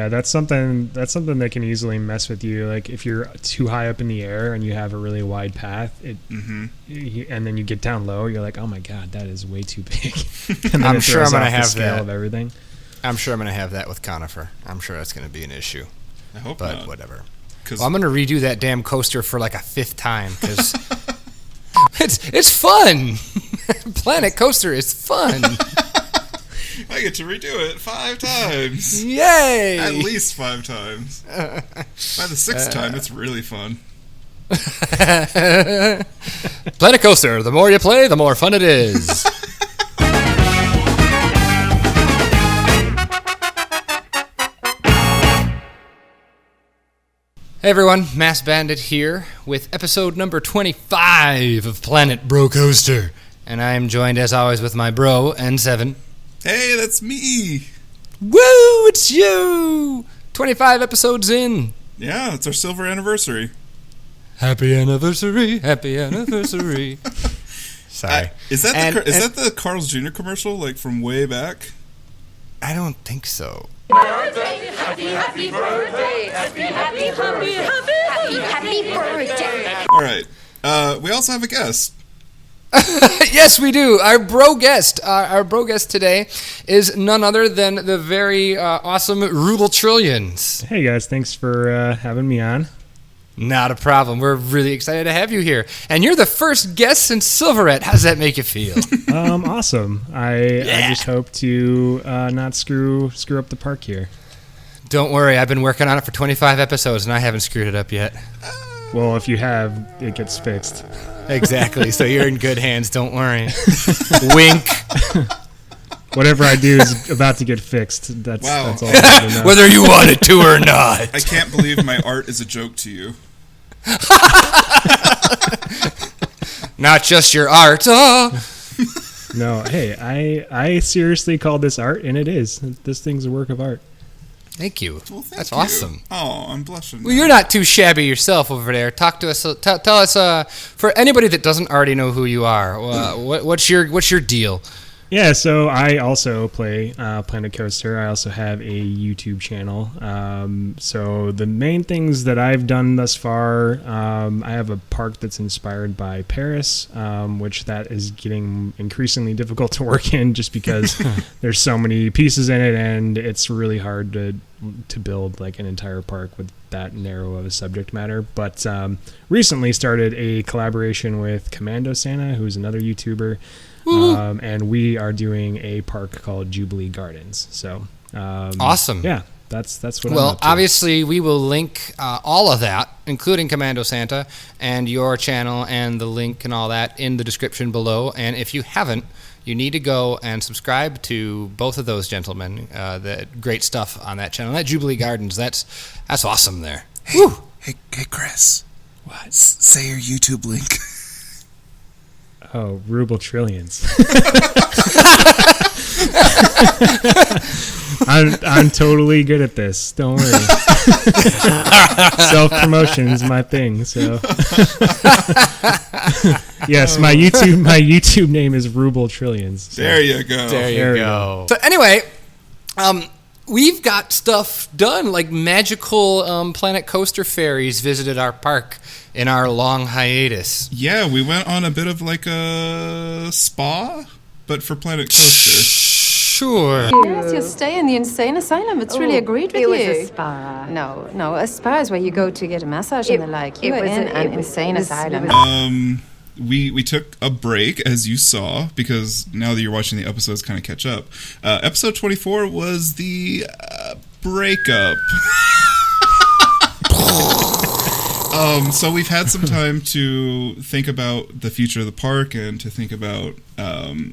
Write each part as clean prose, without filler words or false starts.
Yeah, that's something that can easily mess with you. Like if you're too high up in the air and you have a really wide path, and then you get down low, you're like, oh my god, that is way too big. And then I'm sure I'm going to have scale that. Of everything. I'm sure I'm going to have that with Conifer. I'm sure that's going to be an issue. I hope but not. Whatever. Well, I'm going to redo that damn coaster for like a 5th time because it's fun. Planet Coaster is fun. I get to redo it 5 times. Yay! At least 5 times. By the 6th time, it's really fun. Planet Coaster, the more you play, the more fun it is. Hey everyone, Mass Bandit here with episode number 25 of Planet Brocoaster. And I am joined as always with my bro, N7. Hey, that's me! Woo, it's you! 25 episodes in. Yeah, it's our silver anniversary. Happy anniversary, happy anniversary. Sorry. Is that the Carl's Jr. commercial, like from way back? I don't think so. Birthday, happy birthday, happy birthday. All right. We also have a guest. Yes, we do. Our bro guest today is none other than the very awesome Ruble Trillions. Hey guys, thanks for having me on. Not a problem. We're really excited to have you here. And you're the first guest since Silverette. How does that make you feel? Awesome. I just hope to not screw up the park here. Don't worry. I've been working on it for 25 episodes, and I haven't screwed it up yet. Well, if you have, it gets fixed. Exactly. So you're in good hands. Don't worry. Wink. Whatever I do is about to get fixed. That's all I need to know. Whether you want it to or not. I can't believe my art is a joke to you. Not just your art. Oh. No, hey, I seriously call this art, and it is. This thing's a work of art. Thank you. Well, thank That's you. awesome. Oh, I'm blushing. Well, you're not too shabby yourself over there. Talk to us. Tell us. For anybody that doesn't already know who you are, what's your deal? Yeah, so I also play Planet Coaster. I also have a YouTube channel. So the main things that I've done thus far, I have a park that's inspired by Paris, which that is getting increasingly difficult to work in just because there's so many pieces in it, and it's really hard to build like an entire park with that narrow of a subject matter. But recently started a collaboration with CommandoSanta, who's another YouTuber. And we are doing a park called Jubilee Gardens. So awesome. Yeah, that's what. Well, I'm up to. obviously, we will link all of that, including CommandoSanta and your channel and the link and all that in the description below. And if you haven't, you need to go and subscribe to both of those gentlemen. The great stuff on that channel. That Jubilee Gardens, that's awesome there. Hey, Chris. What? Say your YouTube link. Oh, Ruble Trillions. I'm totally good at this. Don't worry. Self-promotion is my thing. So yes, my YouTube name is Ruble Trillions. So. There you go. There you go. So anyway, we've got stuff done, like magical Planet Coaster fairies visited our park in our long hiatus. Yeah, we went on a bit of like a spa, but for Planet Coaster. Sure. Yes, you stay in the insane asylum. It's really agreed with you. It was a spa. No, a spa is where you go to get a massage and the like. You were in an insane asylum. We took a break, as you saw, because now that you're watching the episodes, kind of catch up. Episode 24 was the breakup. So we've had some time to think about the future of the park and to think about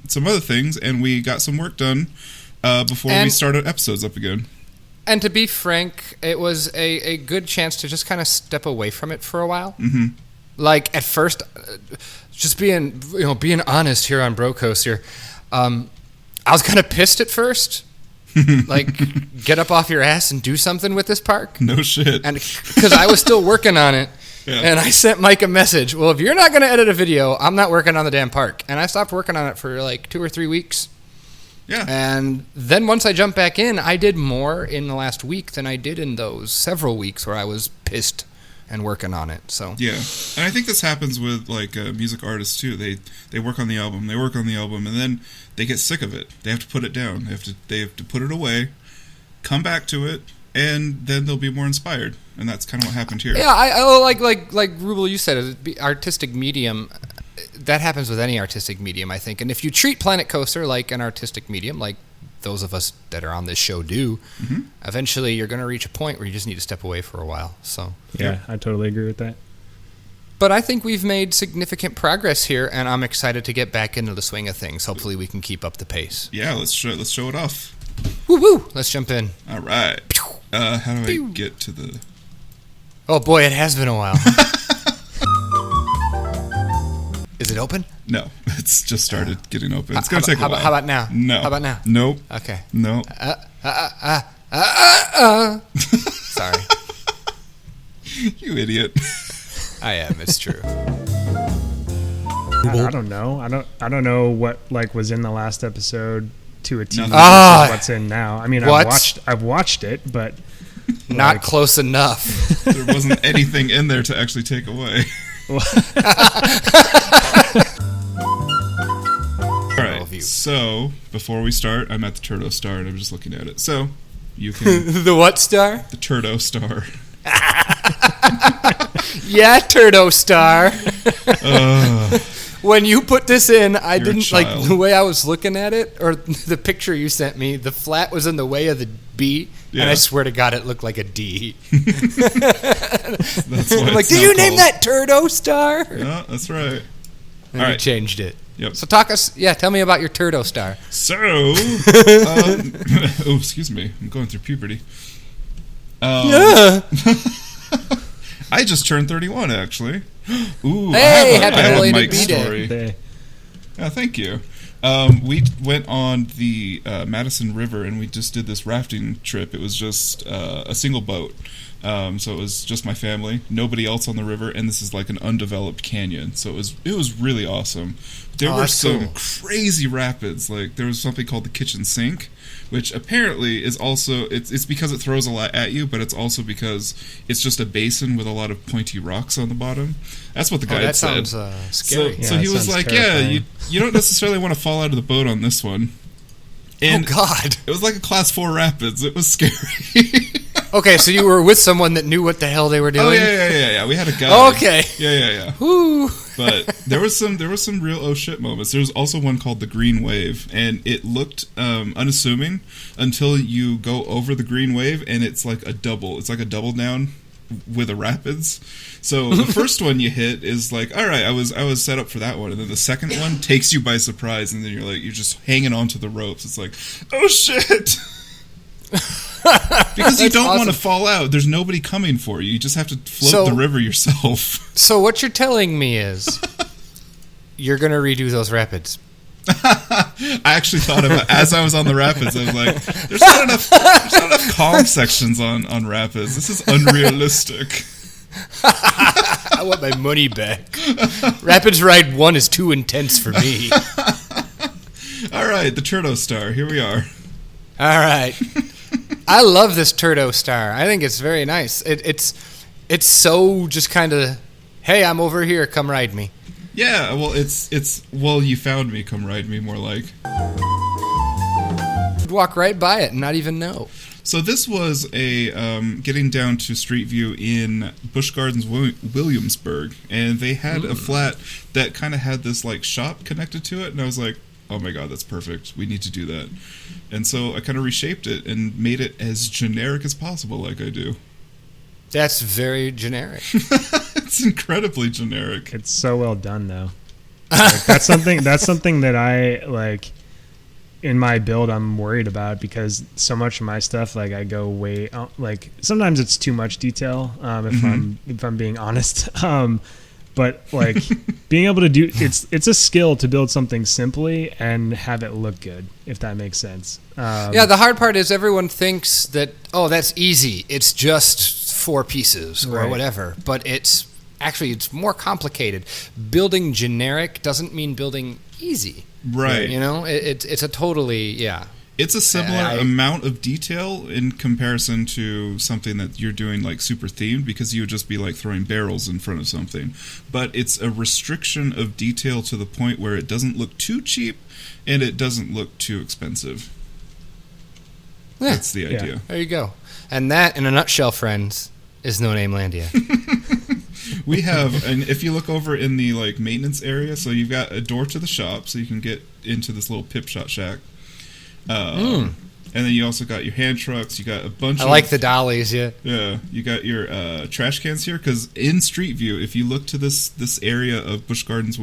some other things, and we got some work done before we started episodes up again. And to be frank, it was a good chance to just kind of step away from it for a while. Mm-hmm. Like at first, just being honest here on Brocoaster, I was kind of pissed at first. Like, get up off your ass and do something with this park. No shit. And because I was still working on it, and I sent Mike a message. Well, if you're not going to edit a video, I'm not working on the damn park. And I stopped working on it for like 2 or 3 weeks. Yeah. And then once I jumped back in, I did more in the last week than I did in those several weeks where I was pissed and working on it. So yeah, and I think this happens with like music artists too. They work on the album, and then they get sick of it. They have to put it down. They have to put it away, come back to it, and then they'll be more inspired. And that's kind of what happened here. Yeah, I like Ruble, you said, artistic medium. That happens with any artistic medium, I think. And if you treat Planet Coaster like an artistic medium, like those of us that are on this show do, eventually you're going to reach a point where you just need to step away for a while. So yeah, I totally agree with that. But I think we've made significant progress here, and I'm excited to get back into the swing of things. Hopefully we can keep up the pace. Yeah, let's show it off. Woo-woo! Let's jump in. All right. How do I get to the... Oh boy, it has been a while. Is it open? No, it's just started getting open. It's going to take a while. How about now? No. How about now? Nope. Okay. No. Sorry. You idiot. I am. It's true. I don't know. I don't know what like was in the last episode to a T. What's in now? I mean, I've watched it, but not close enough. There wasn't anything in there to actually take away. All right. So before we start, I'm at the Turdo Star, and I'm just looking at it. So you can the what star? The Turdo Star. Yeah, Turdo Star. When you put this in, I didn't like the way I was looking at it, or the picture you sent me. The flat was in the way of the B, and I swear to God, it looked like a D. That's why I'm like, did you name that Turdo Star? Yeah, that's right. And you changed it. Yep. So tell me about your Turdo Star. So, oh, excuse me, I'm going through puberty. Yeah. I just turned 31, actually. Ooh, hey, I have a Mike story. Yeah, thank you. We went on the Madison River, and we just did this rafting trip. It was just a single boat. So it was just my family, nobody else on the river, and this is like an undeveloped canyon. So it was really awesome. There were some crazy rapids. Like there was something called the kitchen sink, which apparently is also it's because it throws a lot at you, but it's also because it's just a basin with a lot of pointy rocks on the bottom. That's what the guide said. That sounds scary. So he was like, terrifying. you don't necessarily want to fall out of the boat on this one. And God. It was like a class 4 rapids. It was scary. Okay, so you were with someone that knew what the hell they were doing? Oh, yeah. We had a guy. Okay. Yeah. Woo. But there was some real oh shit moments. There was also one called the Green Wave, and it looked unassuming until you go over the Green Wave, and it's like a double. It's like a double down with a rapids. So the first one you hit is like, all right, I was set up for that one, and then the second one takes you by surprise, and then you're just hanging onto the ropes. It's like, oh shit. Because you don't want to fall out. There's nobody coming for you. You just have to float the river yourself. So what you're telling me is you're going to redo those rapids. I actually thought about as I was on the rapids. I was like, there's not enough calm sections on rapids. This is unrealistic. I want my money back. Rapids Ride 1 is too intense for me. All right, the Turdo Star. Here we are. All right. I love this Turdo Star. I think it's very nice. It's so just kind of, hey, I'm over here. Come ride me. Yeah, well, well, you found me. Come ride me, more like. You'd walk right by it and not even know. So this was a getting down to Street View in Busch Gardens, Williamsburg, and they had a flat that kind of had this like shop connected to it, and I was like, oh my god, that's perfect. We need to do that. And so I kind of reshaped it and made it as generic as possible, like I do. That's very generic. It's incredibly generic. It's so well done, though. Like, that's something that I like in my build. I'm worried about because so much of my stuff, like I go way like sometimes it's too much detail. If I'm being honest. But like being able to do it's a skill to build something simply and have it look good, if that makes sense. Yeah, the hard part is everyone thinks that, oh, that's easy. It's just 4 pieces or whatever. But it's more complicated. Building generic doesn't mean building easy. Right. You know, it's a totally It's a similar amount of detail in comparison to something that you're doing like super themed, because you would just be like throwing barrels in front of something. But it's a restriction of detail to the point where it doesn't look too cheap and it doesn't look too expensive. Yeah. That's the idea. There you go. And that, in a nutshell, friends, is No Name Landia. We have, and if you look over in the like maintenance area, so you've got a door to the shop, so you can get into this little pip shot shack. And then you also got your hand trucks. You got a bunch. I like the dollies. Yeah. You got your trash cans here, because in Street View, if you look to this area of Busch Gardens,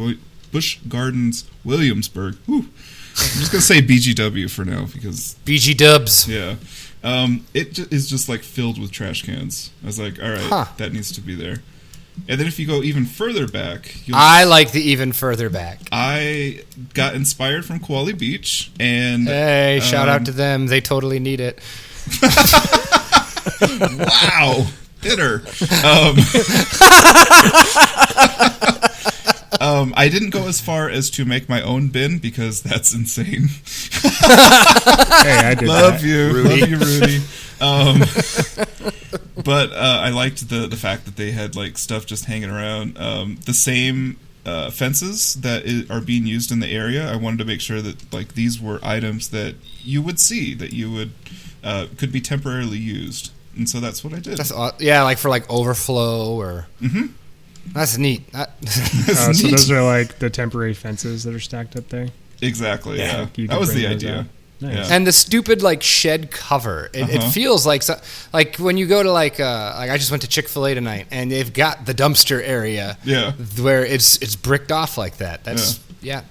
Williamsburg. Whew, I'm just gonna say BGW for now, because BG Dubs. Yeah. It is just like filled with trash cans. I was like, all right, that needs to be there. And then if you go even further back... I like the even further back. I got inspired from Koali Beach, and... Hey, shout out to them. They totally need it. Wow! Bitter. I didn't go as far as to make my own bin, because that's insane. Hey, I did Love that. you. Rudy. Love you, Rudy. But I liked the fact that they had like stuff just hanging around. The same fences that are being used in the area, I wanted to make sure that like these were items that you would see, that you would could be temporarily used, and so that's what I did. That's like for like overflow or. Mm-hmm. That's neat. So those are like the temporary fences that are stacked up there. Exactly. Yeah, You that can was bring the those idea. out. Nice. Yeah. And the stupid like shed cover. It feels like when you go to like I just went to Chick-fil-A tonight, and they've got the dumpster area. Yeah. Where it's bricked off like that. That's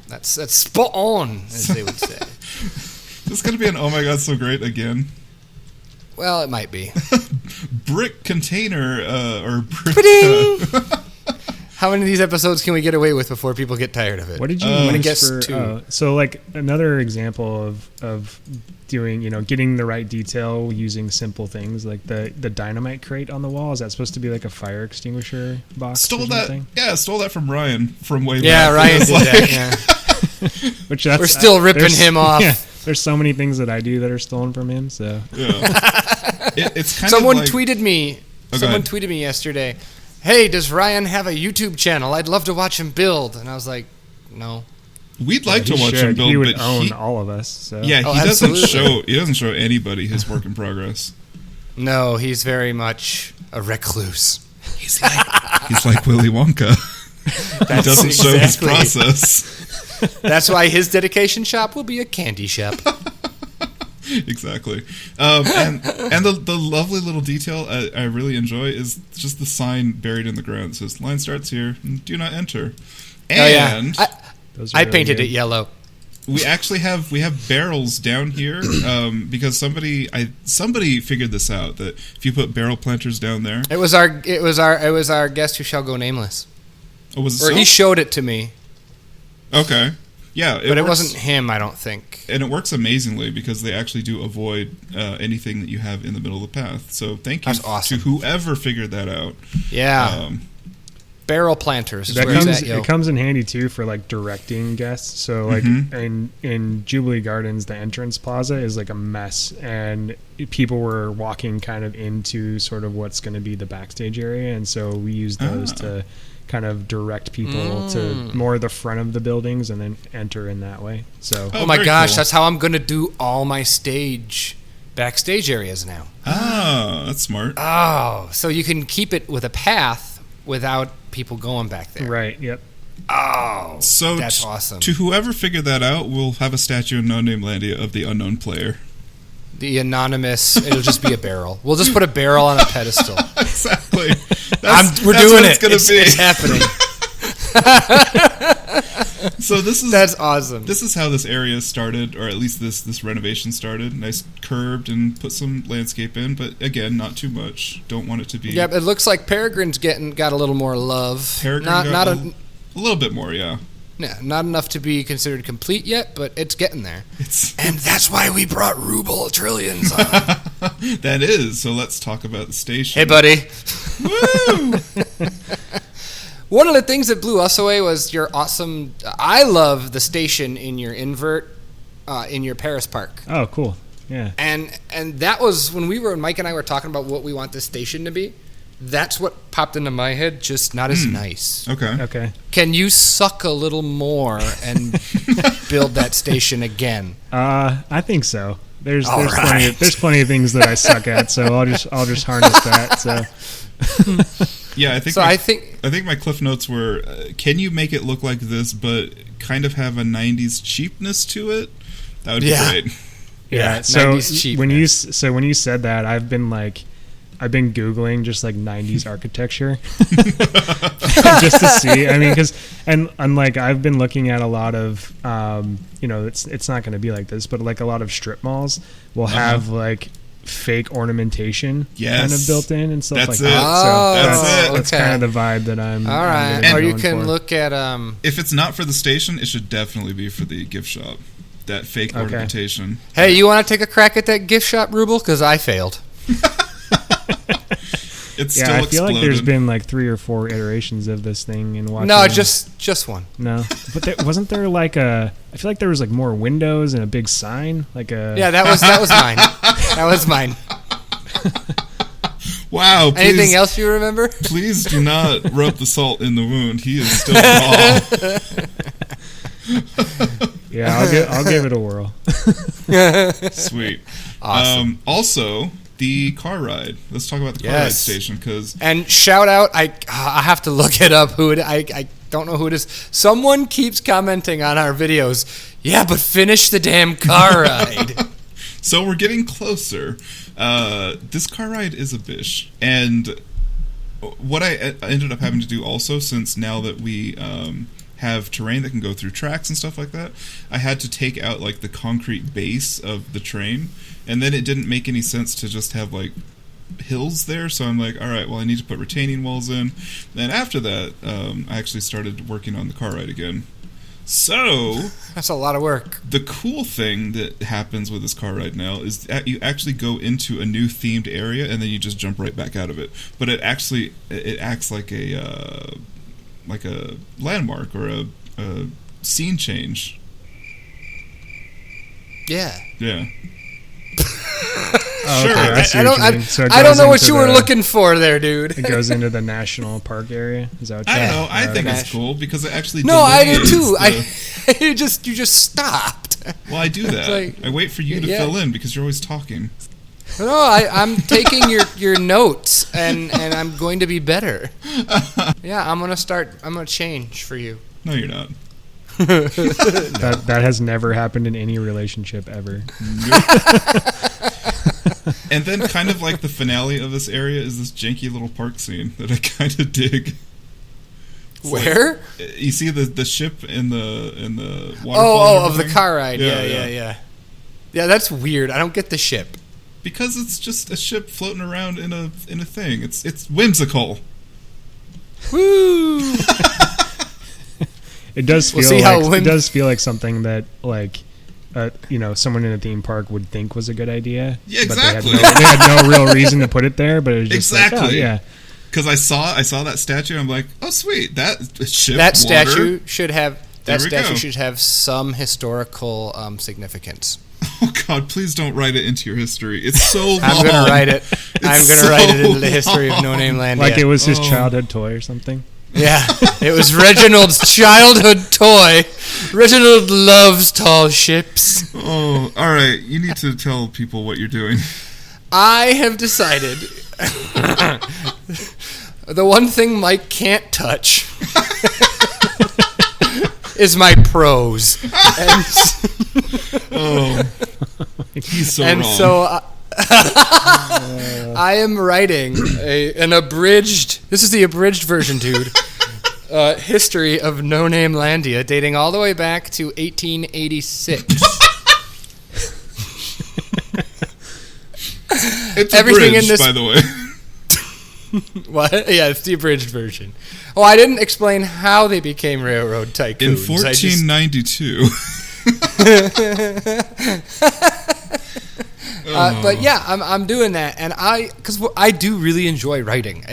that's spot on, as they would say. This is gonna be an oh my god so great again. Well, it might be. Brick container or brick. How many of these episodes can we get away with before people get tired of it? What did you use for? So like another example of doing, getting the right detail using simple things, like the dynamite crate on the wall. Is that supposed to be like a fire extinguisher box? Stole that from Ryan from way back. Yeah, Ryan did that. Yeah. Which we're still ripping him off. Yeah, there's so many things that I do that are stolen from him. So it's kind Someone of like, tweeted me. Someone tweeted me yesterday. Hey, does Ryan have a YouTube channel? I'd love to watch him build. And I was like, no. We'd like to watch him build, he would but own all of us. So. Yeah, he doesn't show anybody his work in progress. No, he's very much a recluse. He's like Willy Wonka. He doesn't show his process. That's why his dedication shop will be a candy shop. Exactly. And the lovely little detail I really enjoy is just the sign buried in the ground that says, "Line starts here, do not enter." And I painted it yellow. We actually have barrels down here because somebody figured this out, that if you put barrel planters down there. It was our guest who shall go nameless. Oh, was it he showed it to me. Okay. Yeah, but it wasn't him, I don't think. And it works amazingly because they actually do avoid anything that you have in the middle of the path. So thank you to whoever figured that out. Yeah. Barrel planters. It comes in handy too for like directing guests. So like in Jubilee Gardens, the entrance plaza is like a mess, and people were walking kind of into sort of what's going to be the backstage area, and so we use those to kind of direct people to more the front of the buildings and then enter in that way. So oh my gosh, that's how I'm going to do all my backstage areas now. Oh, that's smart. Oh, so you can keep it with a path without people going back there. Right, yep. Oh, so that's awesome. To whoever figured that out, we'll have a statue in No Name Landia of the unknown player. The anonymous, it'll just be a barrel. We'll just put a barrel on a pedestal. Exactly. We're doing it. It's happening. So that's awesome. This is how this area started, or at least this renovation started. Nice curved and put some landscape in, but again, not too much. Don't want it to be. Yeah, it looks like Peregrine's got a little more love. Peregrine got a little bit more, yeah. Yeah, not enough to be considered complete yet, but it's getting there. And that's why we brought Ruble Trillions on. That is. So let's talk about the station. Hey, buddy. Woo! One of the things that blew us away was your awesome. I love the station in your invert, in your Paris park. Oh, cool. Yeah. And that was when Mike and I were talking about what we want this station to be. That's what popped into my head. Just not as nice. Okay. Can you suck a little more and build that station again? I think so. There's plenty of things that I suck at, so I'll just harness that. So. Yeah, I think. So I think my cliff notes were: can you make it look like this, but kind of have a '90s cheapness to it? That would be great. Yeah. So when you said that, I've been Googling just like 90s architecture just to see. I mean, because I've been looking at a lot of, it's not going to be like this, but like a lot of strip malls will have like fake ornamentation kind of built in and stuff like that. So that's kind of the vibe that I'm. All right. I'm or you can look at. If it's not for the station, it should definitely be for the gift shop. That fake ornamentation. Hey, you want to take a crack at that gift shop, Ruble? Because I failed. It's still exploded. I feel like there's been like 3 or 4 iterations of this thing and watching. No, just one. No, but wasn't there like I feel like there was like more windows and a big sign, like a. Yeah, that was mine. That was mine. Wow. Please, anything else you remember? Please do not rub the salt in the wound. He is still raw. Yeah, I'll give it a whirl. Sweet. Awesome. Also, the car ride. Let's talk about the car ride station, and shout out. I have to look it up. I don't know who it is. Someone keeps commenting on our videos. Yeah, but finish the damn car ride. So we're getting closer. This car ride is a bish, and what I ended up having to do also, since now that we have terrain that can go through tracks and stuff like that, I had to take out like the concrete base of the train, and then it didn't make any sense to just have like hills there, so I'm like, all right, well, I need to put retaining walls in. Then after that, I actually started working on the car ride again. So that's a lot of work. The cool thing that happens with this car ride now is that you actually go into a new themed area and then you just jump right back out of it. But it acts like a landmark or a scene change. Yeah. Yeah. Oh, sure. Okay, I don't know what you were looking for there, dude. It goes into the national park area. Is that what I don't know. I think it's cool because it actually. No, I do too. You just stopped. Well, I do that. I wait for you to fill in because you're always talking. No, I'm taking your notes and I'm going to be better. Yeah, I'm gonna change for you. No, you're not. That has never happened in any relationship ever. And then kind of like the finale of this area is this janky little park scene that I kind of dig. It's where? Like, you see the ship in the waterfall. Oh, of the car ride. Yeah. Yeah, that's weird. I don't get the ship. Because it's just a ship floating around in a thing. It's whimsical. Woo! It does feel like something that someone in a theme park would think was a good idea. Yeah, exactly. But they had no real reason to put it there, but it was just exactly. Like, oh, yeah. Because I saw that statue, and I'm like, oh sweet, that ship. That water. statue should have some historical significance. Oh God! Please don't write it into your history. It's so long. I'm gonna write it. Write it into the history of No Name Land. Like it was his childhood toy or something. Yeah, it was Reginald's childhood toy. Reginald loves tall ships. Oh, all right. You need to tell people what you're doing. I have decided the one thing Mike can't touch is my prose. He's so and wrong. So I am writing an abridged. This is the abridged version, dude. History of No Name Landia, dating all the way back to 1886. It's everything abridged, in this, by the way. What? Yeah, it's the abridged version. Oh, I didn't explain how they became railroad tycoons. In 1492. But yeah, I'm doing that, and because I do really enjoy writing.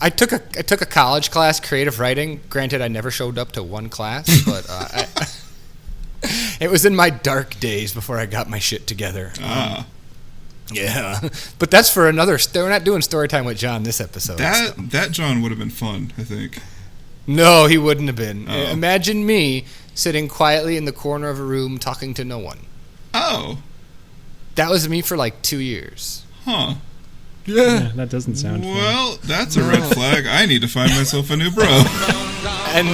I took a college class, creative writing. Granted, I never showed up to one class, but it was in my dark days before I got my shit together. Yeah, but that's for another. We're not doing story time with John this episode. That John would have been fun, I think. No, he wouldn't have been. Oh. Imagine me sitting quietly in the corner of a room talking to no one. Oh. That was me for like 2 years. Huh. Yeah, that doesn't sound fun. Well, that's a red flag. I need to find myself a new bro. And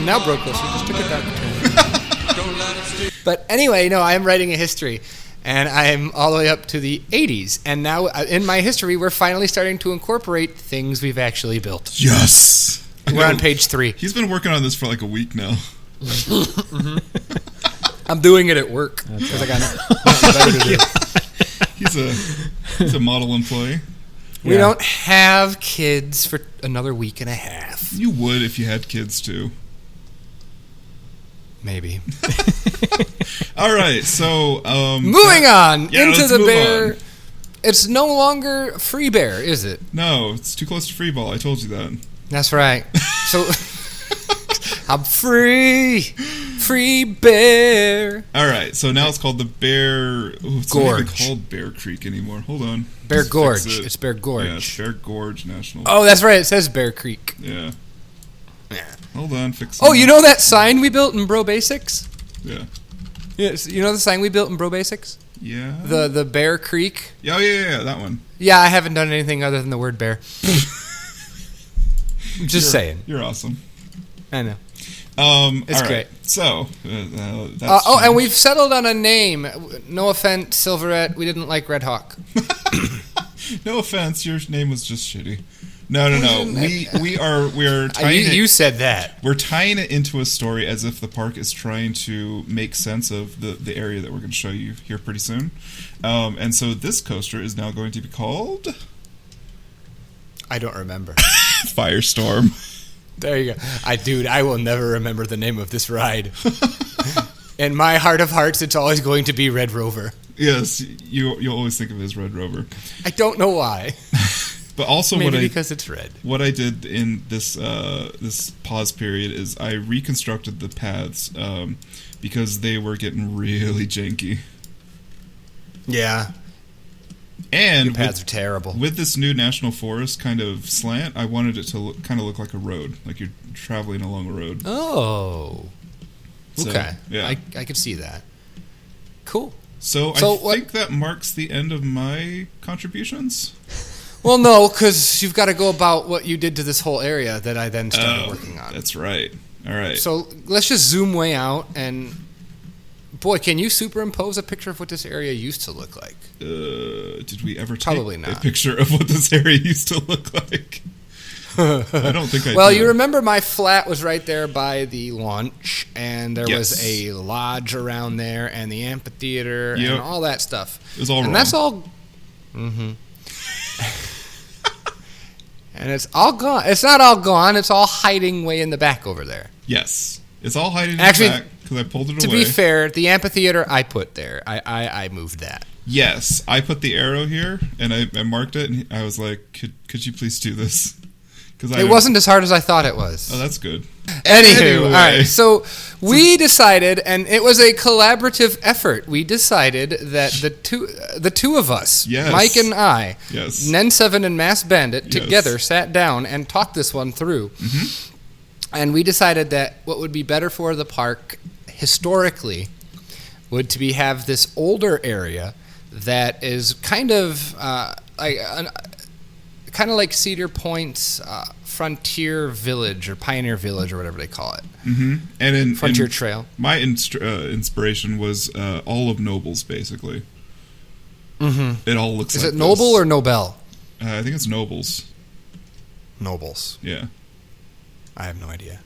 now Brocoaster just took a dark turn. But anyway, no, I am writing a history. And I'm all the way up to the 80s. And now in my history, we're finally starting to incorporate things we've actually built. Yes. We're on page 3. He's been working on this for like a week now. I'm doing it at work because I got nothing better to do. He's a model employee. We don't have kids for another week and a half. You would if you had kids too. Maybe. All right, so moving on into the bear. On. It's no longer free bear, is it? No, it's too close to free ball. I told you that. That's right. So I'm free bear. All right, so now it's called the Bear. It's Gorge. not even called Bear Creek anymore. Hold on. Bear Gorge. It's Bear Gorge. Yeah, it's Bear Gorge National. Oh, that's right. It says Bear Creek. Yeah. Yeah. Hold on, fix. Oh, you know that sign we built in Bro Basics? Yeah. Yes. You know the sign we built in Bro Basics? Yeah. The Bear Creek. Oh yeah, that one. Yeah, I haven't done anything other than the word bear. Just saying. You're awesome. I know. It's great. So, that's and we've settled on a name. No offense, Silverette. We didn't like Red Hawk. No offense, your name was just shitty. No. We are tying you said that. We're tying it into a story as if the park is trying to make sense of the area that we're going to show you here pretty soon. And so this coaster is now going to be called. I don't remember. Firestorm. There you go. I will never remember the name of this ride. In my heart of hearts, it's always going to be Red Rover. Yes, you'll always think of it as Red Rover. I don't know why. But also, maybe because it's red. What I did in this this pause period is I reconstructed the paths because they were getting really janky. Yeah. And your paths are terrible. With this new national forest kind of slant, I wanted it to look like a road, like you're traveling along a road. Oh. So, okay. Yeah. I could see that. Cool. So I think that marks the end of my contributions. Well, no, because you've got to go about what you did to this whole area that I then started working on. That's right. All right. So let's just zoom way out and... Boy, can you superimpose a picture of what this area used to look like? Did we ever take Probably not. a picture of what this area used to look like? I don't think I Well, did. you remember my flat was right there by the launch, and there was a lodge around there, and the amphitheater, and all that stuff. It was all wrong. And that's all... Mm-hmm. And it's all gone. It's not all gone. It's all hiding way in the back over there. Yes. It's all hiding in the back because I pulled it away. To be fair, the amphitheater I put there. I moved that. Yes. I put the arrow here, and I marked it, and I was like, could you please do this? It wasn't as hard as I thought it was. Oh, that's good. Anywho, all right. So we decided, and it was a collaborative effort. We decided that the two of us, Mike and I, Nen7 and Mass Bandit, together sat down and talked this one through. Mm-hmm. And we decided that what would be better for the park historically would to be have this older area that is kind of like Cedar Point's Frontier Village or Pioneer Village or whatever they call it. Mm-hmm. And Frontier Trail. My inspiration was all of Nobles, basically. Mm-hmm. It all looks like Is it Noble or Nobel? I think it's Nobles. Nobles. Yeah. I have no idea.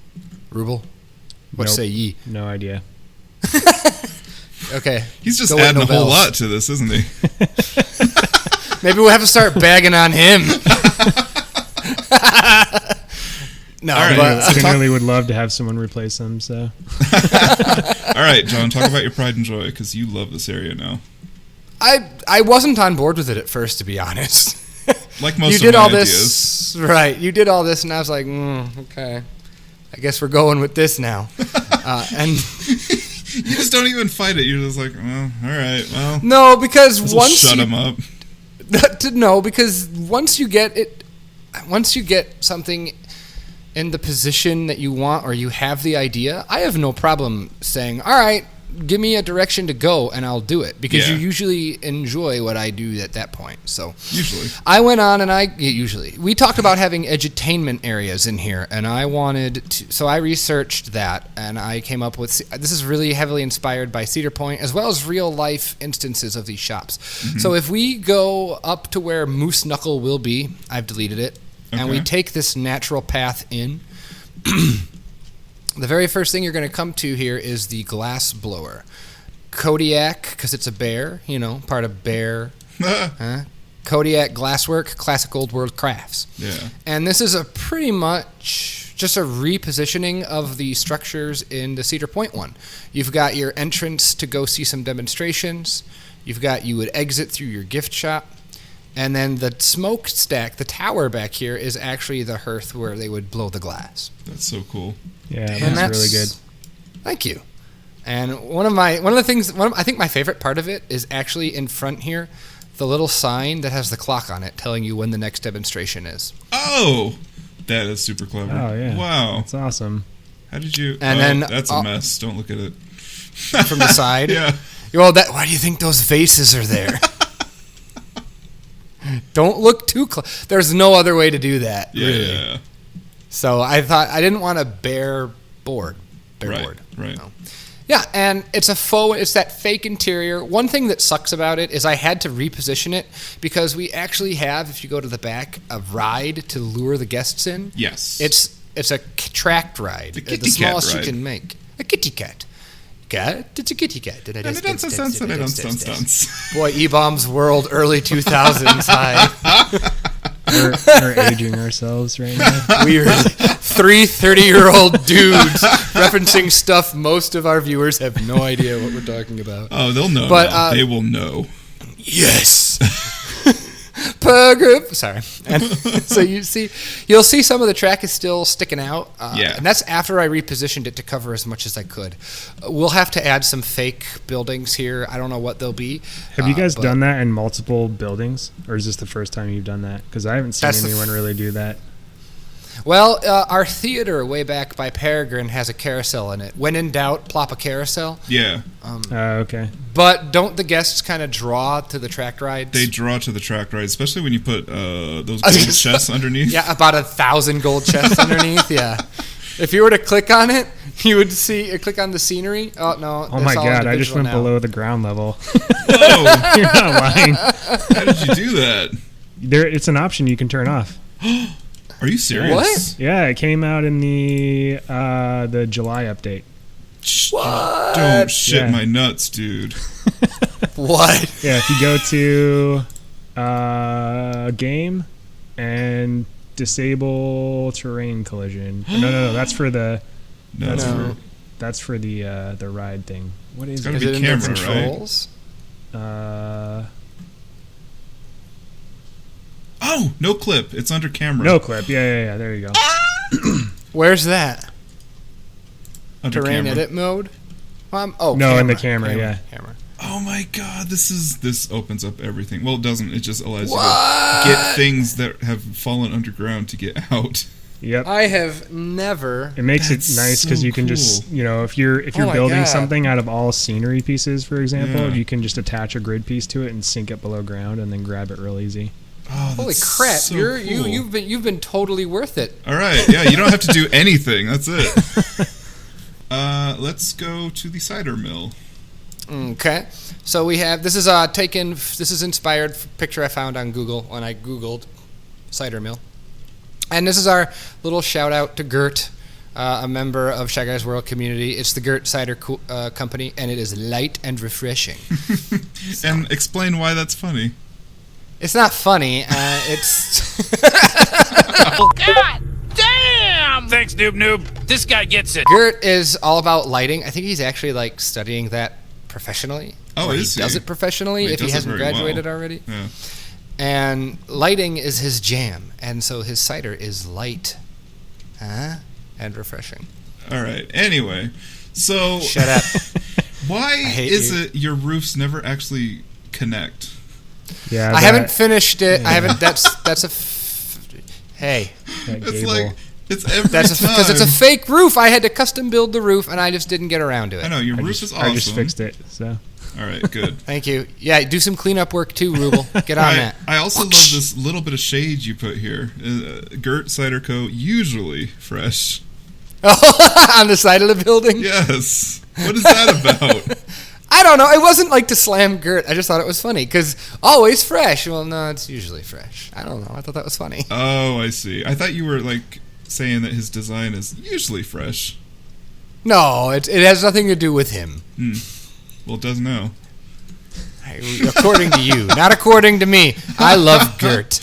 Ruble? What say ye? No idea. Okay. He's just adding a whole lot to this, isn't he? Maybe we'll have to start bagging on him. No, all right. But I generally would love to have someone replace him. So. All right, John, talk about your pride and joy because you love this area now. I wasn't on board with it at first, to be honest. Like most you of did my all ideas. this, right? You did all this, and I was like, okay, I guess we're going with this now. And You just don't even fight it. You're just like, well, all right, well. no, because This will once shut you, him up. no, because once you get something in the position that you want, or you have the idea, I have no problem saying, all right, give me a direction to go and I'll do it, because Yeah. you usually enjoy what I do at that point. So Usually. I went on and we talked about having edutainment areas in here, and I wanted to, so I researched that, and I came up with, this is really heavily inspired by Cedar Point, as well as real life instances of these shops. So if we go up to where Moose Knuckle will be, I've deleted it, and we Okay. take this natural path in, the very first thing you're going to come to here is the glass blower. Kodiak, because it's a bear, part of bear. Kodiak Glasswork, Classic Old World Crafts. Yeah. And this is a pretty much just a repositioning of the structures in the Cedar Point one. You've got your entrance to go see some demonstrations. You would exit through your gift shop. And then the smokestack, the tower back here, is actually the hearth where they would blow the glass. That's so cool. Yeah, And that's really good. Thank you. And I think my favorite part of it is actually in front here, the little sign that has the clock on it telling you when the next demonstration is. Oh, that is super clever. Oh, yeah. Wow. That's awesome. How did you? And then that's a mess. Don't look at it. From the side. Yeah. Well, why do you think those vases are there? Don't look too close. There's no other way to do that. Yeah. Really. Yeah. So I thought I didn't want a bare board. Right. Right. No. Yeah, and it's that fake interior. One thing that sucks about it is I had to reposition it, because we actually have, if you go to the back, a ride to lure the guests in. Yes. It's a tracked ride. The kitty the smallest cat ride. you can make. A kitty cat. Cat? It's a kitty cat. Boy, E-Bomb's World, early 2000s. Hi. We're aging ourselves right now. Weird. 30-year-old dudes referencing stuff most of our viewers have no idea what we're talking about. Oh, they'll know. But, now. They will know. Yes. Paragraph. Sorry. And so you'll see some of the track is still sticking out. Yeah. And that's after I repositioned it to cover as much as I could. We'll have to add some fake buildings here. I don't know what they'll be. Have you guys done that in multiple buildings, or is this the first time you've done that? Because I haven't seen anyone really do that. Well, our theater way back by Peregrine has a carousel in it. When in doubt, plop a carousel. Yeah. Okay. But don't the guests kind of draw to the track rides? They draw to the track ride, especially when you put those gold chests underneath. Yeah, about 1,000 gold chests underneath. Yeah. If you were to click on it, you would click on the scenery. Oh, no. Oh, my God. I just went below the ground level. Whoa. You're not lying. How did you do that? It's an option you can turn off. Are you serious? What? Yeah, it came out in the July update. What? Don't shit Yeah. my nuts, dude. What? Yeah, if you go to game and disable terrain collision. No, that's for the that's for the ride thing. What is It's gotta it? be Is it in camera, the right? controls? Oh, no clip. It's under camera. No clip. Yeah. There you go. Where's that? Under Terrain camera. edit mode? No, camera. in the camera, yeah. Camera. Oh my god, this opens up everything. Well, it doesn't. It just allows What? you to get things that have fallen underground to get out. Yep. I have never. It makes That's it nice because so you can cool. just, if you're Oh my building God. something out of all scenery pieces, for example, Yeah. you can just attach a grid piece to it and sink it below ground and then grab it real easy. Oh, Holy that's crap! so You're cool. you've been totally worth it. All right, yeah, you don't have to do anything. That's it. Let's go to the cider mill. Okay, so we have this is inspired from a picture I found on Google when I googled cider mill, and this is our little shout out to Gert, a member of Shy Guys World community. It's the Gert Cider Company, and it is light and refreshing. And explain why that's funny. It's not funny. It's God damn! Thanks, Noob Noob. This guy gets it. Gert is all about lighting. I think he's actually like studying that professionally. Oh, or is he? Does he? it professionally Well, he if he does it hasn't very graduated well. already. Yeah. And lighting is his jam, and so his cider is light, and refreshing. All right. Anyway, so Shut up. why hate is you. it your roofs never actually connect? Yeah, I haven't finished it. I haven't. Hey, It's like it's every that's time. because it's a fake roof. I had to custom build the roof, and I just didn't get around to it. I know your roof is awesome. I just fixed it. So All right, good. Thank you. Yeah, do some cleanup work too, Ruble. Get on that. I also love this little bit of shade you put here. Gert Cider Co. usually fresh. On the side of the building. Yes. What is that about? I don't know. It wasn't like to slam Gert. I just thought it was funny because always fresh. Well, no, it's usually fresh. I don't know. I thought that was funny. Oh, I see. I thought you were like saying that his design is usually fresh. No, it has nothing to do with him. Well, it does now. According to you, not according to me. I love Gert.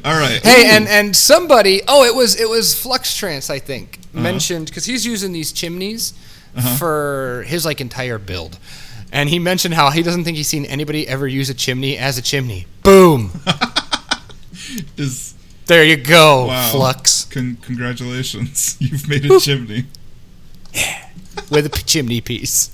All right. Hey, and somebody, it was Flux Trance, I think, mentioned, because he's using these chimneys for his like entire build. And he mentioned how he doesn't think he's seen anybody ever use a chimney as a chimney. Boom. There you go, Wow. Flux. Congratulations. You've made a chimney. Yeah. With a chimney piece.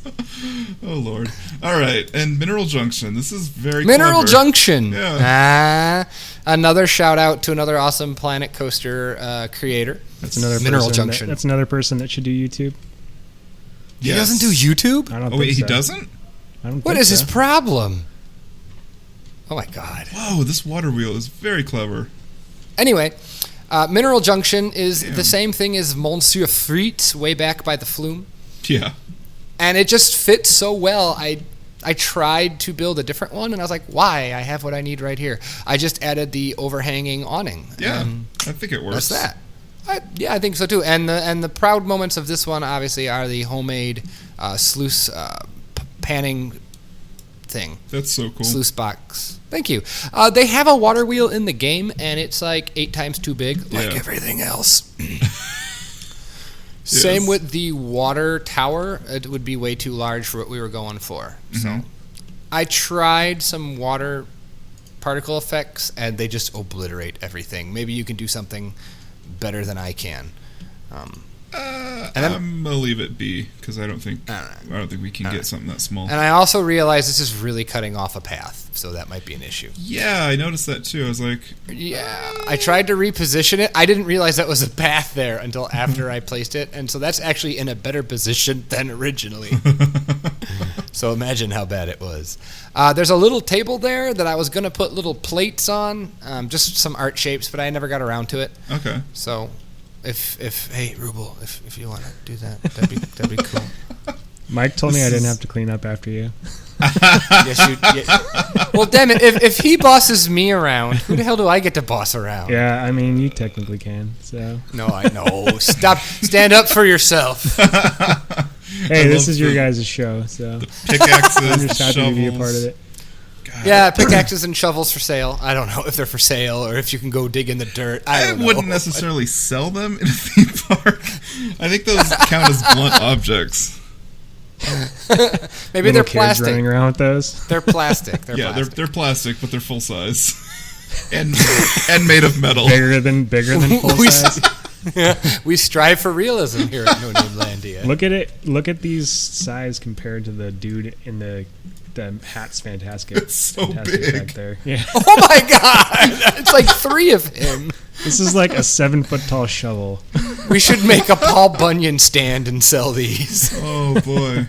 Oh, Lord. All right. And Mineral Junction. This is very Mineral clever. Junction. Yeah. Another shout out to another awesome Planet Coaster creator. that's another Mineral person Junction. That's another person that should do YouTube. He doesn't do YouTube? I don't. Oh, think wait, he so. doesn't? I don't What think is his so. problem? Oh my god. Whoa, this water wheel is very clever. Anyway, Mineral Junction is Damn. the same thing as Monsieur Frites way back by the Flume. Yeah. And it just fits so well. I tried to build a different one, and I was like, why? I have what I need right here. I just added the overhanging awning. Yeah. and I think it works. that's that. I think so too. And the proud moments of this one, obviously, are the homemade sluice panning thing. That's so cool. Sluice box. Thank you. They have a water wheel in the game, and it's like 8 times too big, like Yeah. everything else. Same with the water tower. It would be way too large for what we were going for. So I tried some water particle effects, and they just obliterate everything. Maybe you can do something better than I can. I'm gonna leave it be because I don't think we can get something that small. And I also realized this is really cutting off a path, so that might be an issue. Yeah, I noticed that too. I was like, Yeah, I tried to reposition it. I didn't realize that was a path there until after I placed it, and so that's actually in a better position than originally. So imagine how bad it was. There's a little table there that I was going to put little plates on, just some art shapes, but I never got around to it. okay. So hey, Ruble, if you want to do that, that'd be cool. Mike told me I didn't have to clean up after you. Well, damn it, if he bosses me around, who the hell do I get to boss around? Yeah, I mean, you technically can. So No, I know. Stop. Stand up for yourself. hey, this is your guys' show, so Pickaxes, I'm just happy to be a part of shovels. it. God. Yeah, pickaxes and shovels for sale. I don't know if they're for sale or if you can go dig in the dirt. I don't know. wouldn't necessarily sell them in a theme park. I think those count as blunt objects. Maybe Little they're kids plastic. running around with those. They're plastic. They're Yeah, plastic. they're plastic, but they're full size and made of metal. Bigger than full We- size. We strive for realism here at No Name Landia. Look at it. Look at these size compared to the dude in the hat's fantastic. It's so fantastic big. back there. Yeah, Oh my god! It's like 3 of him. this is like a 7-foot tall shovel. We should make a Paul Bunyan stand and sell these. Oh boy,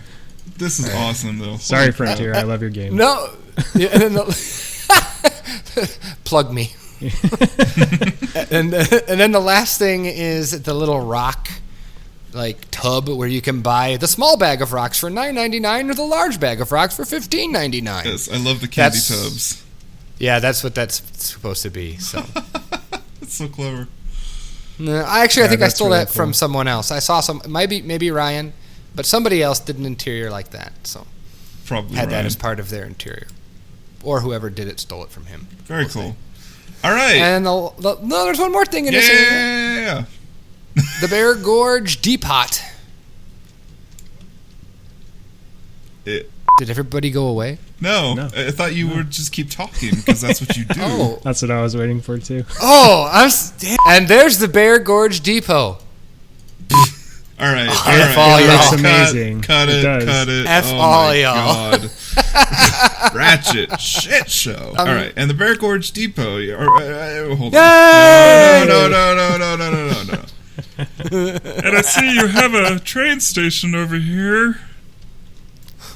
this is awesome though. Sorry, Frontier. I love your game. No. Yeah, and then plug me. and then the last thing is the little rock like tub where you can buy the small bag of rocks for $9.99 or the large bag of rocks for $15.99. Yes, I love the candy That's- tubs. Yeah, that's what that's supposed to be. So It's so clever. no, I think I that's stole really that from cool. someone else. I saw maybe Ryan, but somebody else did an interior like that. So Probably had that Ryan. as part of their interior, or whoever did it stole it from him. Very We'll see. cool. All right. And no, there's one more thing in yeah, this area. yeah. The Bear Gorge Depot. Did everybody go away? No. I thought you would just keep talking because that's what you do. Oh. That's what I was waiting for too. Oh, and there's the Bear Gorge Depot. All right. F all It y'all. looks amazing. Cut it. F Oh all my y'all. God. Ratchet shit show. All right, and the Bear Gorge Depot. Hold on. Yay! No. And I see you have a train station over here.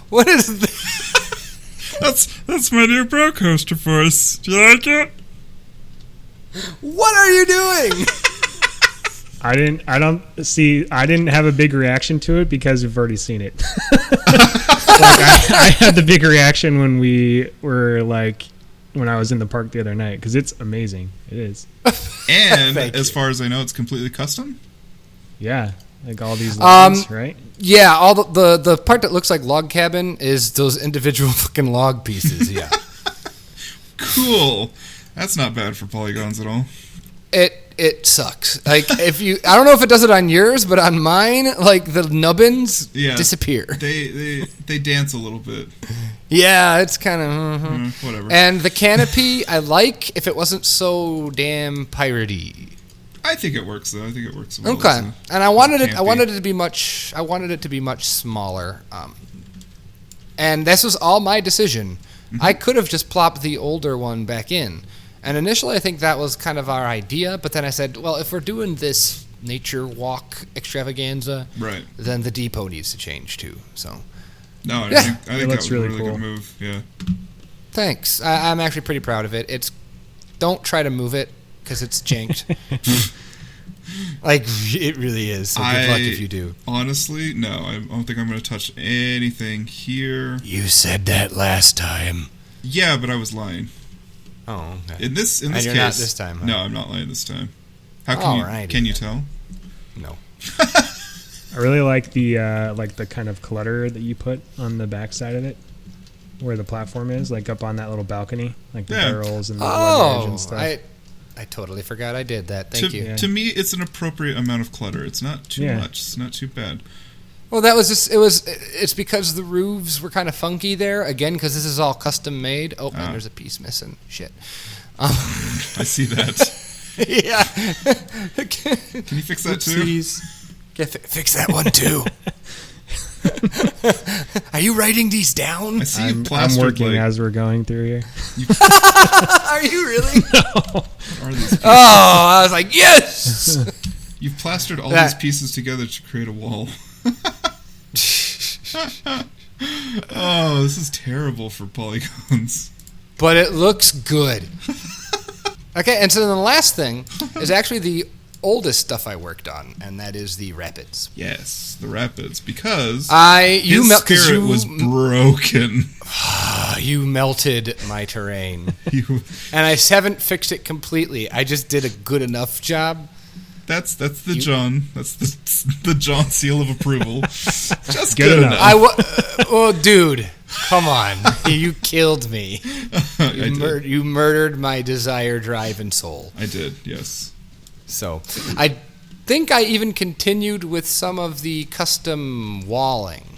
What is this? That's my new Brocoaster voice. Do you like it? What are you doing? I didn't have a big reaction to it because we've already seen it. I had the big reaction when I was in the park the other night because it's amazing. It is. And as far as I know, it's completely custom. Yeah, like all these lines, right? Yeah, all the part that looks like log cabin is those individual fucking log pieces. Yeah. Cool. That's not bad for polygons at all. It sucks. Like I don't know if it does it on yours, but on mine, like the nubbins disappear. They dance a little bit. Yeah, it's kind of whatever. And the canopy, I like if it wasn't so damn piratey. I think it works though. I think it works well. Okay, and I wanted it to be much. I wanted it to be much smaller. And this was all my decision. Mm-hmm. I could have just plopped the older one back in. And initially, I think that was kind of our idea. But then I said, well, if we're doing this nature walk extravaganza, right, then the depot needs to change too. So, no, I think that was a really cool. good move. Yeah. Thanks. I'm actually pretty proud of it. Don't try to move it because it's janked. Like it really is. So good luck if you do. Honestly, no. I don't think I'm going to touch anything here. You said that last time. Yeah, but I was lying. Oh, okay. In this and case, you're not this time. Huh? No, I'm not lying this time. How can you tell? No. I really like the kind of clutter that you put on the backside of it, where the platform is, like up on that little balcony, like the barrels and the edge and stuff. I totally forgot I did that. Thank you. To me, it's an appropriate amount of clutter. It's not too much. It's not too bad. Well, that was just it's because the roofs were kind of funky there again because this is all custom made. Oh man, there's a piece missing. Shit. I see that. Yeah. Can you fix that too? Please. Fix that one too. Are you writing these down? I see I'm working as we're going through here. Are you really? No. I was like, yes! You've plastered all these pieces together to create a wall. Oh, this is terrible for polygons. But it looks good. Okay, and so then the last thing is actually the oldest stuff I worked on, and that is the rapids. Yes, the rapids, because his spirit was broken. You melted my terrain. And I haven't fixed it completely. I just did a good enough job. That's the John. That's the John seal of approval. Just good enough. Oh, dude, come on! You killed me. You murdered my desire, drive, and soul. I did. Yes. So, I think I even continued with some of the custom walling,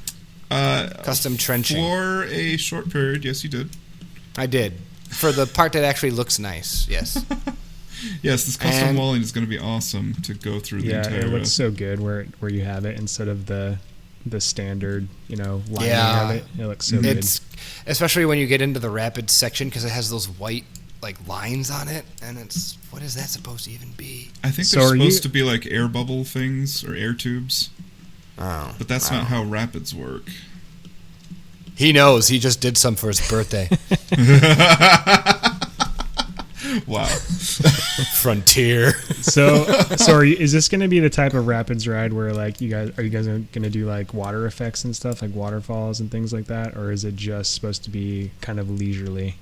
custom trenching for a short period. Yes, you did. I did for the part that actually looks nice. Yes. Yes, this custom walling is going to be awesome to go through the entire. Yeah, it looks so good where you have it instead of the standard, lining of it. It looks so good. Especially when you get into the rapids section because it has those white lines on it, and it's what is that supposed to even be? I think they're supposed to be like air bubble things or air tubes. Oh, but that's not how rapids work. He knows. He just did some for his birthday. Wow. Frontier. So is this going to be the type of rapids ride where are you guys going to do water effects and stuff like waterfalls and things like that, or is it just supposed to be kind of leisurely?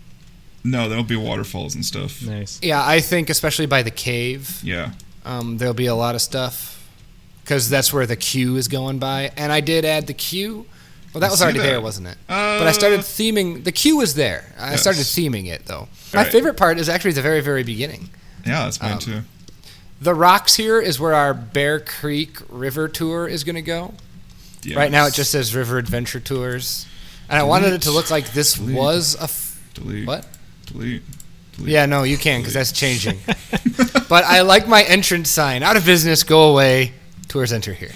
No, there'll be waterfalls and stuff. Nice. Yeah, I think especially by the cave. Yeah. There'll be a lot of stuff because that's where the queue is going by, and I did add the queue. Well, that was already there, wasn't it? But I started theming. The queue was there. I started theming it, though. My favorite part is actually the very, very beginning. Yeah, that's mine, too. The rocks here is where our Bear Creek River Tour is going to go. Yes. Right now it just says River Adventure Tours. And I wanted it to look like this was a... Delete. What? Delete. Yeah, no, you can, because that's changing. But I like my entrance sign. Out of business, go away. Tours enter here.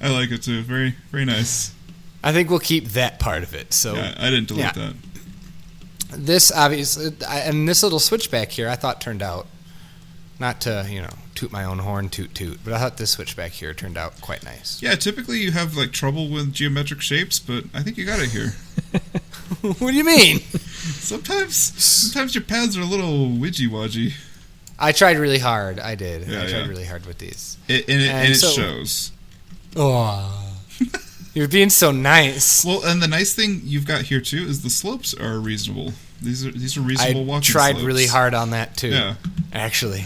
I like it too. Very, very nice. I think we'll keep that part of it. So yeah, I didn't delete that. This obviously, and this little switchback here, I thought turned out, not to, toot my own horn, toot, but I thought this switchback here turned out quite nice. Yeah, typically you have like trouble with geometric shapes, but I think you got it here. What do you mean? Sometimes your paths are a little widgy-wodgy. I tried really hard. I did. Yeah, I tried really hard with these. And it shows. Oh, you're being so nice. Well, and the nice thing you've got here too is the slopes are reasonable. These are reasonable walking slopes. I tried really hard on that too. Yeah. Actually.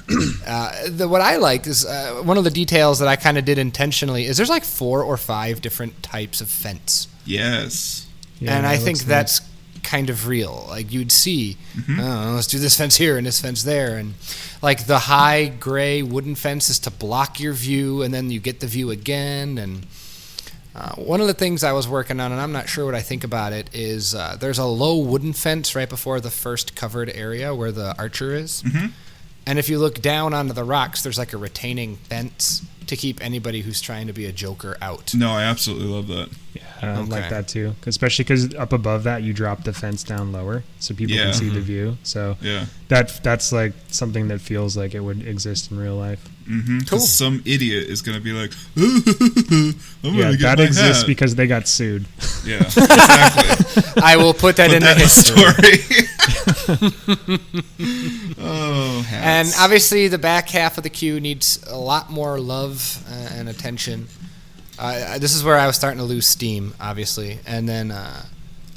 What I like is one of the details that I kind of did intentionally is there's like 4 or 5 different types of fence. Yes. Yeah, and I think nice. that's kind of real. Like you'd see, let's do this fence here and this fence there, and like the high gray wooden fence is to block your view, and then you get the view again. And one of the things I was working on, and I'm not sure what I think about it, is there's a low wooden fence right before the first covered area where the archer is. Mm-hmm. And if you look down onto the rocks, there's like a retaining fence to keep anybody who's trying to be a joker out. No, I absolutely love that. Yeah, I like that too. Especially because up above that, you drop the fence down lower so people can see the view. So that's like something that feels like it would exist in real life. Mm-hmm. Cool. Some idiot is going to be like, I'm going to get that my exists hat. because they got sued. Yeah, exactly. I will put that in the history. Oh, hats. And obviously the back half of the queue needs a lot more love and attention. This is where I was starting to lose steam, obviously. And then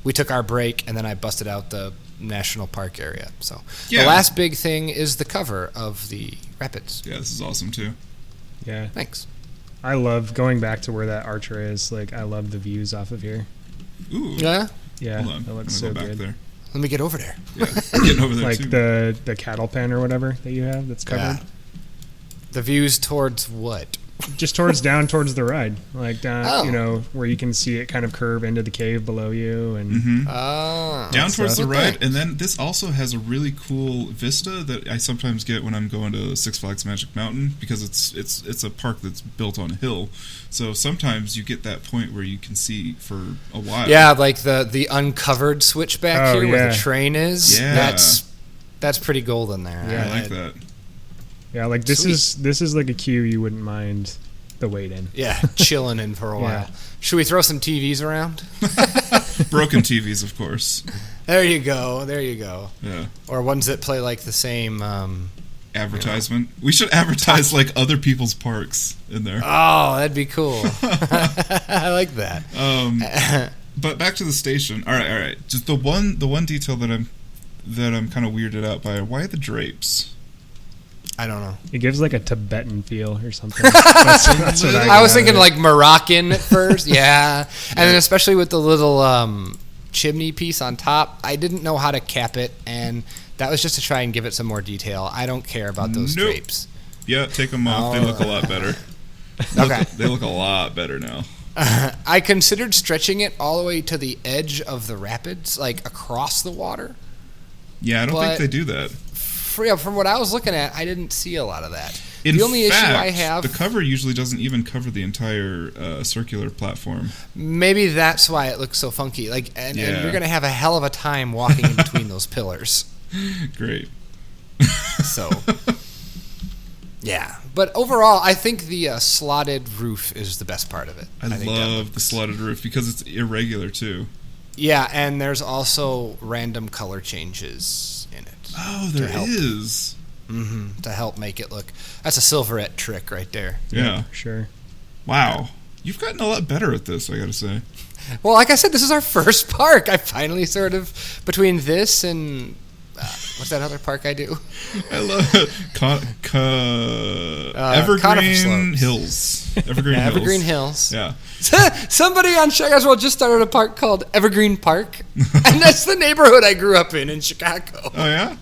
we took our break, and then I busted out the national park area. So the last big thing is the cover of the rapids. Yeah, this is awesome too. Yeah. Thanks. I love going back to where that archer is. Like, I love the views off of here. Ooh. Yeah? Yeah, Hold on. that looks I'm so gonna go back good. there. Let me get over there. Yeah, getting over there like too. the cattle pen or whatever that you have that's covered. Yeah. The views towards what? Just down towards the ride, like down, where you can see it kind of curve into the cave below you, and down towards the ride. And then this also has a really cool vista that I sometimes get when I'm going to Six Flags Magic Mountain, because it's a park that's built on a hill. So sometimes you get that point where you can see for a while. Yeah, like the uncovered switchback here where the train is. Yeah. That's pretty golden there. Yeah, I like that. Yeah, like this is like a queue you wouldn't mind the wait in. Yeah, chilling in for a while. Yeah. Should we throw some TVs around? Broken TVs, of course. There you go. Yeah. Or ones that play like the same advertisement. We should advertise like other people's parks in there. Oh, that'd be cool. I like that. But back to the station. All right. Just the one detail that I'm kind of weirded out by. Why the drapes? I don't know. It gives like a Tibetan feel or something. That's what I was thinking like Moroccan at first. Yeah. And then especially with the little chimney piece on top, I didn't know how to cap it, and that was just to try and give it some more detail. I don't care about those drapes. Yeah, take them off. They look a lot better. Okay. They look a lot better now. I considered stretching it all the way to the edge of the rapids, like across the water. Yeah, I don't think they do that. From what I was looking at, I didn't see a lot of that. In the only fact, issue I have... the cover usually doesn't even cover the entire circular platform. Maybe that's why it looks so funky. And you're going to have a hell of a time walking in between those pillars. Great. So, yeah. But overall, I think the slotted roof is the best part of it. I love the slotted roof because it's irregular, too. Yeah, and there's also random color changes in it. Oh, there is. Mm-hmm, to help make it look... That's a Silverette trick right there. Yeah. Sure. Wow. You've gotten a lot better at this, I gotta say. Well, like I said, this is our first park. I finally sort of... Between this and... what's that other park I do? I love it. Evergreen Hills. Evergreen Hills. Yeah. Somebody on Chicago just started a park called Evergreen Park, and that's the neighborhood I grew up in Chicago. Oh, yeah?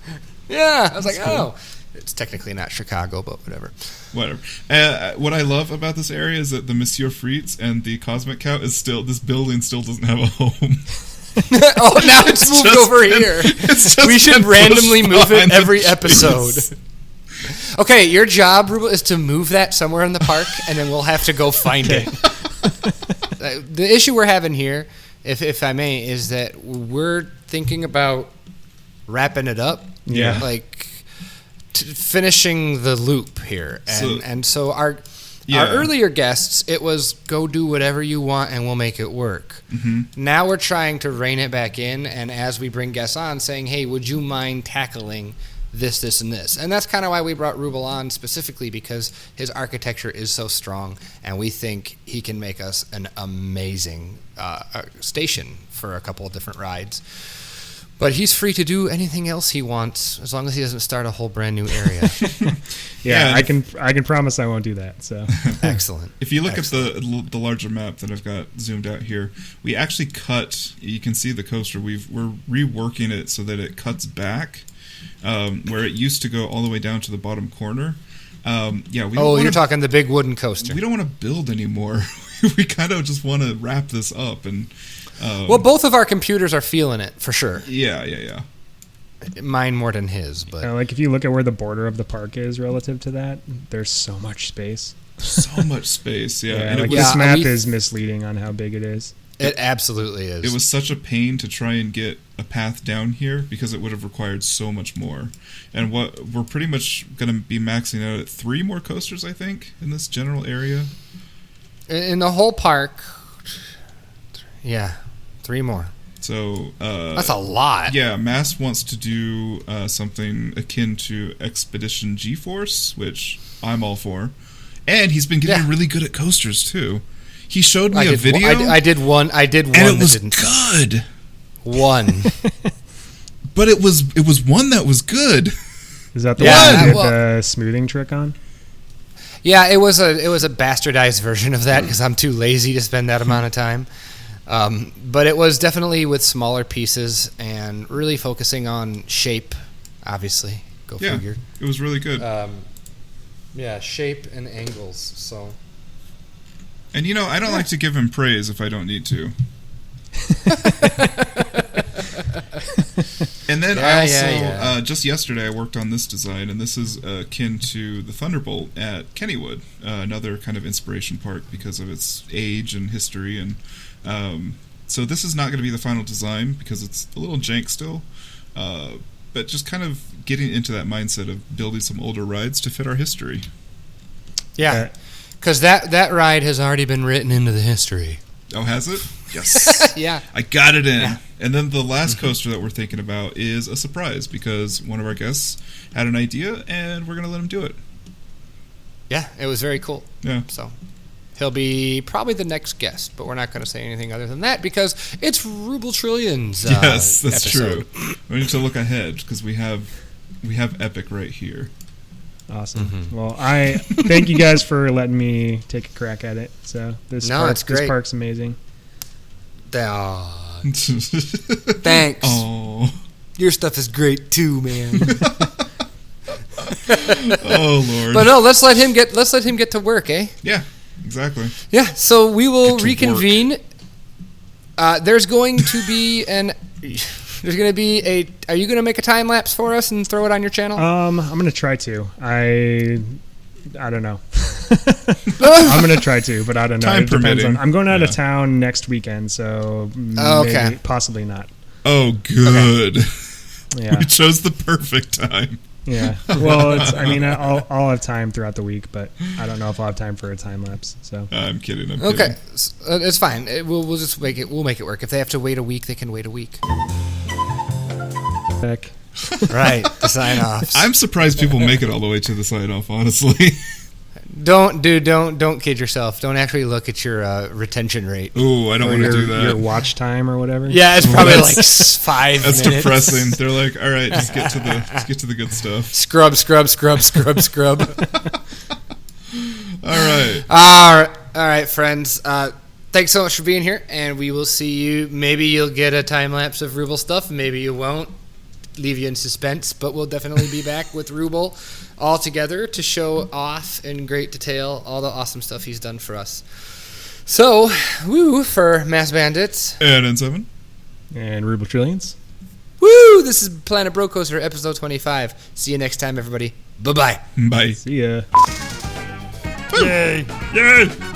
Yeah. I was like, cool. It's technically not Chicago, but whatever. What I love about this area is that the Monsieur Frites and the Cosmic Cow is still, this building still doesn't have a home. Oh, now it's moved over here. We should randomly move it every episode. Okay, your job, Ruble, is to move that somewhere in the park, and then we'll have to go find it. The issue we're having here, if I may, is that we're thinking about wrapping it up. Yeah. Like finishing the loop here. And so our earlier guests, it was go do whatever you want and we'll make it work. Mm-hmm. Now we're trying to rein it back in, and as we bring guests on, saying, hey, would you mind tackling this, and this? And that's kind of why we brought Ruble on specifically, because his architecture is so strong, and we think he can make us an amazing station for a couple of different rides. But he's free to do anything else he wants, as long as he doesn't start a whole brand new area. Yeah, I can promise I won't do that. So excellent. If you look at the larger map that I've got zoomed out here, we actually cut. You can see the coaster. We're reworking it so that it cuts back, where it used to go all the way down to the bottom corner. You're talking the big wooden coaster. We don't want to build anymore. We kind of just want to wrap this up and. Well, both of our computers are feeling it for sure. Yeah. Mine more than his, but like if you look at where the border of the park is relative to that, there's so much space. So much space, yeah. And this map is misleading on how big it is. It absolutely is. It was such a pain to try and get a path down here because it would have required so much more. And what we're pretty much going to be maxing out at 3 more coasters, I think, in this general area. In the whole park, yeah. 3 more. So that's a lot. Yeah, Mass wants to do something akin to Expedition G-Force, which I'm all for. And he's been getting really good at coasters too. He showed me a video. I did one. And it was good. One. But it was one that was good. Is that the one you did the smoothing trick on? Yeah, it was a bastardized version of that because I'm too lazy to spend that amount of time. But it was definitely with smaller pieces and really focusing on shape, obviously. Go figure. It was really good. Shape and angles. So. And I don't like to give him praise if I don't need to. And then just yesterday I worked on this design, and this is akin to the Thunderbolt at Kennywood, another kind of inspiration park because of its age and history. And so this is not going to be the final design because it's a little jank still, but just kind of getting into that mindset of building some older rides to fit our history. Yeah, because that ride has already been written into the history. Oh, has it? Yes. Yeah. I got it in. Yeah. And then the last coaster that we're thinking about is a surprise because one of our guests had an idea and we're going to let him do it. Yeah, it was very cool. Yeah. So he'll be probably the next guest, but we're not going to say anything other than that because it's Ruble Trillions. Yes, that's episode. true. We need to look ahead because we have Epic right here. Awesome. Mm-hmm. Well, I thank you guys for letting me take a crack at it. So this park's amazing. Thanks. Oh, your stuff is great too, man. Oh Lord. But no, let's let him get to work, eh? Yeah, exactly. Yeah. So we will reconvene. There's going to be are you going to make a time lapse for us and throw it on your channel? I'm going to try to. I don't know. I'm going to try to, but I don't know. Time permitting. I'm going out of town next weekend, so maybe, possibly not. Oh, good. Okay. Yeah. We chose the perfect time. Yeah. Well, I'll have time throughout the week, but I don't know if I'll have time for a time lapse. So I'm kidding. Okay, it's fine. We'll just make it. We'll make it work. If they have to wait a week, they can wait a week. Heck. Right. The sign offs. I'm surprised people make it all the way to the sign off. Honestly. Don't kid yourself. Don't actually look at your retention rate. Ooh, I don't want to do that. Your watch time or whatever. Yeah, it's probably like 5 minutes. That's depressing. They're like, all right, just get to the good stuff. Scrub. All right, friends. Thanks so much for being here, and we will see you. Maybe you'll get a time lapse of Ruble stuff. Maybe you won't. leave you in suspense, but we'll definitely be back with Ruble all together to show off in great detail all the awesome stuff he's done for us. So, woo for Mass Bandits. And N7. And Ruble Trillions. Woo! This is Planet Brocoaster, episode 25. See you next time, everybody. Bye-bye. Bye. See ya. Yay! Yay!